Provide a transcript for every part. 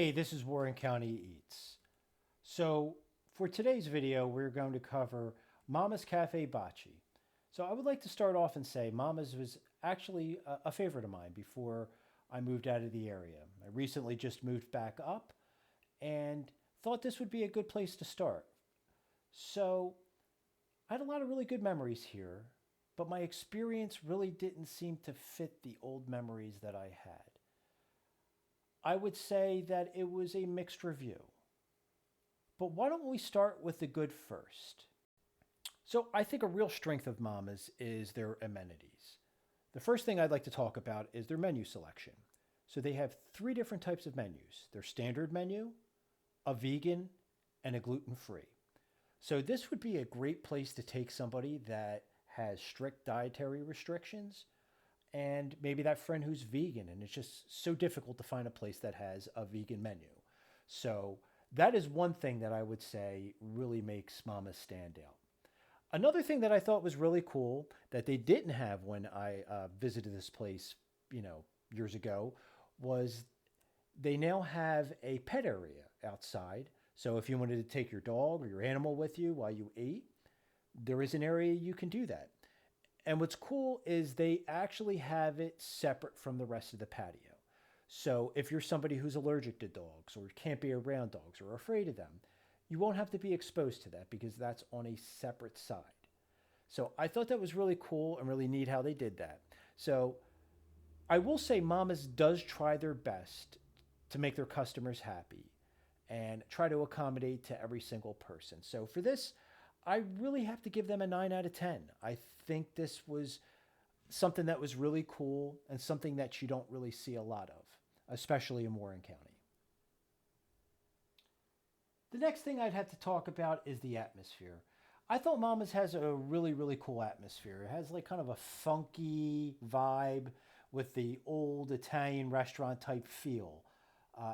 Hey, this is Warren County Eats. So, for today's video, we're going to cover Mama's Cafe Baci. So, I would like to start off and say Mama's was actually a favorite of mine before I moved out of the area. I recently just moved back up and thought this would be a good place to start. So, I had a lot of really good memories here, but my experience really didn't seem to fit the old memories that I had. I would say that it was a mixed review. But why don't we start with the good first? So, I think a real strength of Mama's is their amenities. The first thing I'd like to talk about is their menu selection. So, they have three different types of menus: their standard menu, a vegan, and a gluten free. So, this would be a great place to take somebody that has strict dietary restrictions and maybe that friend who's vegan, and it's just so difficult to find a place that has a vegan menu. So that is one thing that I would say really makes Mama's stand out. Another thing that I thought was really cool that they didn't have when I visited this place, years ago, was they now have a pet area outside. So if you wanted to take your dog or your animal with you while you ate, there is an area you can do that. And what's cool is they actually have it separate from the rest of the patio. So if you're somebody who's allergic to dogs or can't be around dogs or afraid of them, you won't have to be exposed to that because that's on a separate side. So I thought that was really cool and really neat how they did that. So I will say Mama's does try their best to make their customers happy and try to accommodate to every single person. So for this, I really have to give them a 9 out of 10. I think this was something that was really cool and something that you don't really see a lot of, especially in Warren County. The next thing I'd have to talk about is the atmosphere. I thought Mama's has a really, really cool atmosphere. It has like kind of a funky vibe with the old Italian restaurant type feel.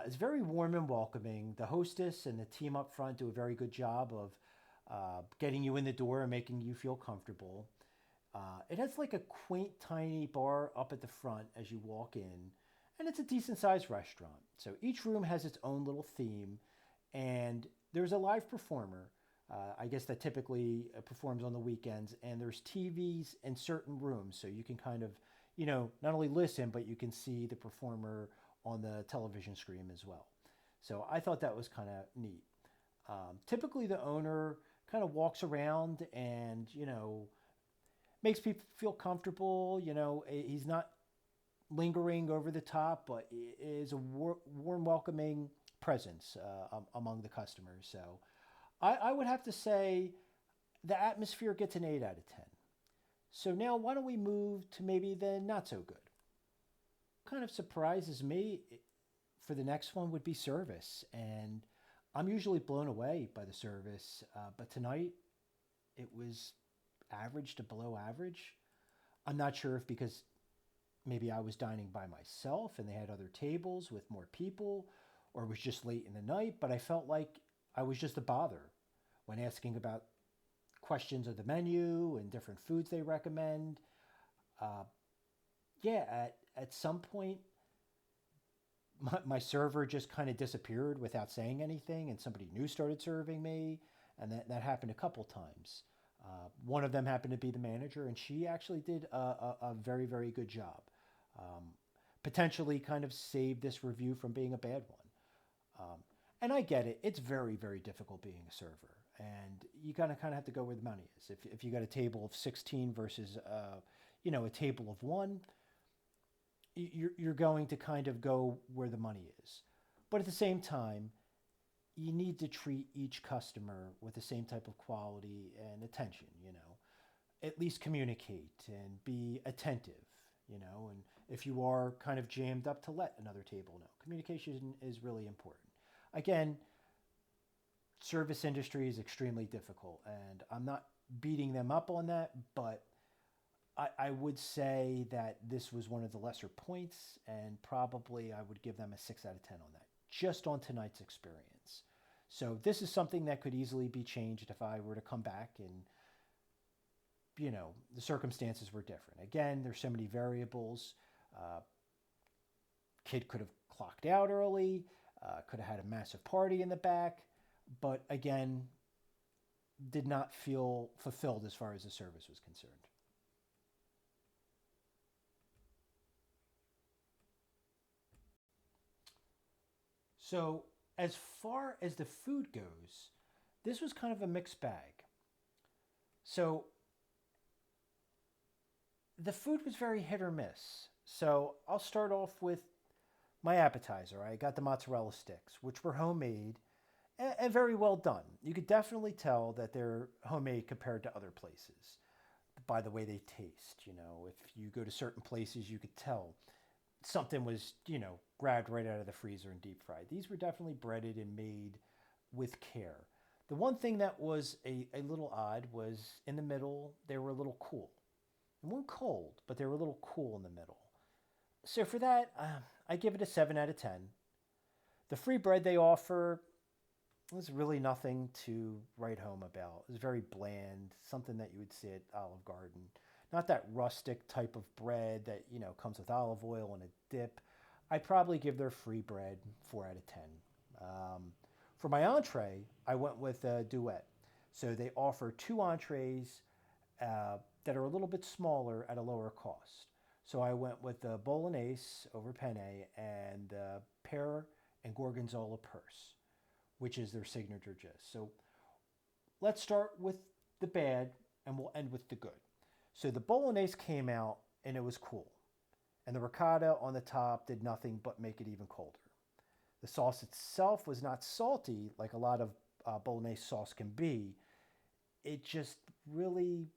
It's very warm and welcoming. The hostess and the team up front do a very good job of getting you in the door and making you feel comfortable. It has like a quaint, tiny bar up at the front as you walk in, and it's a decent sized restaurant. So each room has its own little theme, and there's a live performer. I guess that typically performs on the weekends, and there's TVs in certain rooms, so you can kind of, not only listen, but you can see the performer on the television screen as well. So I thought that was kind of neat. Typically, the owner kind of walks around and, makes people feel comfortable. He's not lingering over the top, but is a warm, welcoming presence among the customers. So I would have to say the atmosphere gets an 8 out of 10. So now why don't we move to maybe the not so good? Kind of surprises me for the next one would be service. And I'm usually blown away by the service, but tonight it was average to below average. I'm not sure if because maybe I was dining by myself and they had other tables with more people, or it was just late in the night, but I felt like I was just a bother when asking about questions of the menu and different foods they recommend. At some point, my server just kind of disappeared without saying anything, and somebody new started serving me, and that happened a couple times. One of them happened to be the manager, and she actually did a very, very good job. Potentially kind of saved this review from being a bad one. And I get it. It's very, very difficult being a server, and you kind of have to go where the money is. If you got a table of 16 versus a table of 1, you're going to kind of go where the money is. But at the same time, you need to treat each customer with the same type of quality and attention, At least communicate and be attentive, and if you are kind of jammed up, to let another table know. Communication is really important. Again, service industry is extremely difficult, and I'm not beating them up on that, but I would say that this was one of the lesser points, and probably I would give them a 6 out of 10 on that, just on tonight's experience. So this is something that could easily be changed if I were to come back and, the circumstances were different. Again, there's so many variables. Kid could have clocked out early. Could have had a massive party in the back, but again, did not feel fulfilled as far as the service was concerned. So, as far as the food goes, this was kind of a mixed bag. So, the food was very hit or miss. So, I'll start off with my appetizer. I got the mozzarella sticks, which were homemade and very well done. You could definitely tell that they're homemade compared to other places by the way they taste. You know, if you go to certain places, you could tell something was, grabbed right out of the freezer and deep fried. These were definitely breaded and made with care. The one thing that was a little odd was in the middle, they were a little cool. They weren't cold, but they were a little cool in the middle. So for that, I give it a 7 out of 10. The free bread they offer was really nothing to write home about. It was very bland, something that you would see at Olive Garden. Not that rustic type of bread that, comes with olive oil and a dip. I'd probably give their free bread 4 out of 10. For my entree, I went with a duet. So they offer 2 entrees that are a little bit smaller at a lower cost. So I went with the bolognese over penne and the pear and gorgonzola purse, which is their signature dish. So let's start with the bad and we'll end with the good. So the bolognese came out and it was cool. And the ricotta on the top did nothing but make it even colder. The sauce itself was not salty like a lot of bolognese sauce can be. It just really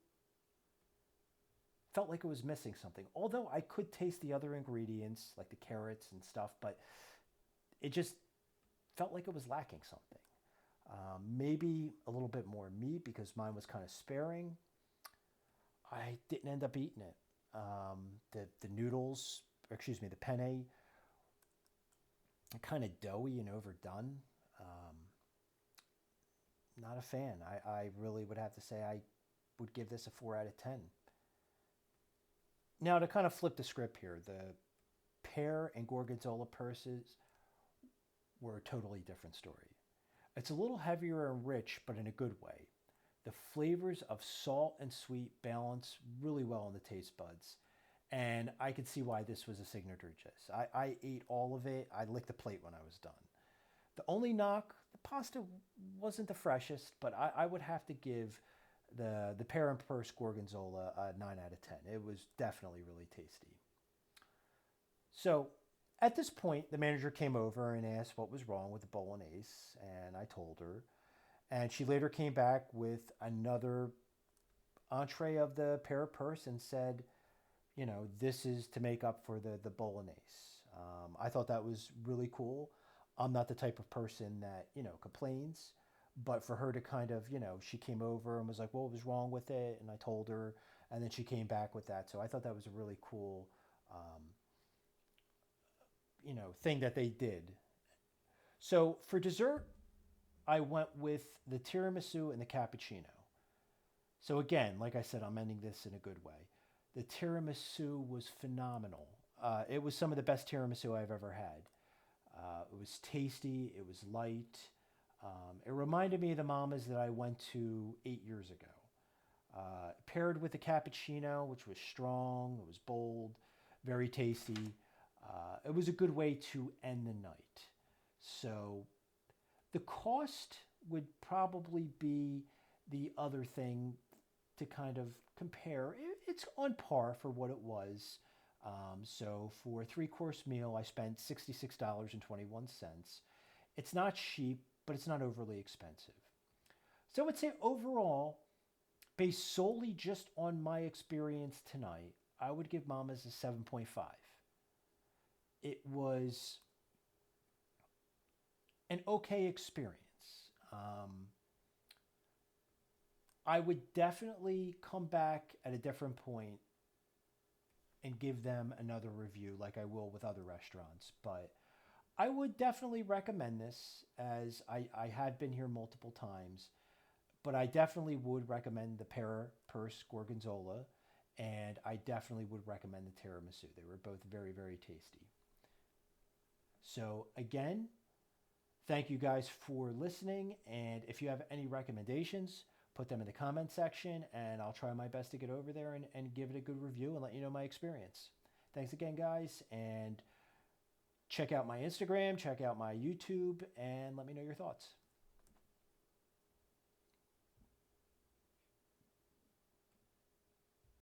felt like it was missing something. Although I could taste the other ingredients like the carrots and stuff, but it just felt like it was lacking something. Maybe a little bit more meat because mine was kind of sparing. I didn't end up eating it. The noodles, the penne, kind of doughy and overdone. Not a fan. I really would have to say I would give this a 4 out of 10. Now to kind of flip the script here, the pear and gorgonzola purses were a totally different story. It's a little heavier and rich, but in a good way. The flavors of salt and sweet balance really well in the taste buds. And I could see why this was a signature dish. I ate all of it. I licked the plate when I was done. The only knock, the pasta wasn't the freshest, but I would have to give the pear and purse gorgonzola a 9 out of 10. It was definitely really tasty. So at this point, the manager came over and asked what was wrong with the bolognese, and I told her. And she later came back with another entree of the pear purse and said, this is to make up for the bolognese. I thought that was really cool. I'm not the type of person that, complains. But for her to kind of, she came over and was like, what was wrong with it? And I told her, and then she came back with that. So I thought that was a really cool, thing that they did. So for dessert, I went with the tiramisu and the cappuccino. So again, like I said, I'm ending this in a good way. The tiramisu was phenomenal. It was some of the best tiramisu I've ever had. It was tasty. It was light. It reminded me of the mamas that I went to 8 years ago. Paired with the cappuccino, which was strong, it was bold, very tasty. It was a good way to end the night. So the cost would probably be the other thing to kind of compare. It's on par for what it was. So for a 3-course meal, I spent $66.21. It's not cheap, but it's not overly expensive. So I would say overall, based solely just on my experience tonight, I would give Mama's a 7.5. It was an okay experience. I would definitely come back at a different point and give them another review like I will with other restaurants. But I would definitely recommend this, as I had been here multiple times. But I definitely would recommend the pear purse gorgonzola, and I definitely would recommend the tiramisu. They were both very, very tasty. So again, Thank you guys for listening. And if you have any recommendations, put them in the comment section and I'll try my best to get over there and give it a good review and let you know my experience. Thanks again, guys. And check out my Instagram, check out my YouTube, and let me know your thoughts.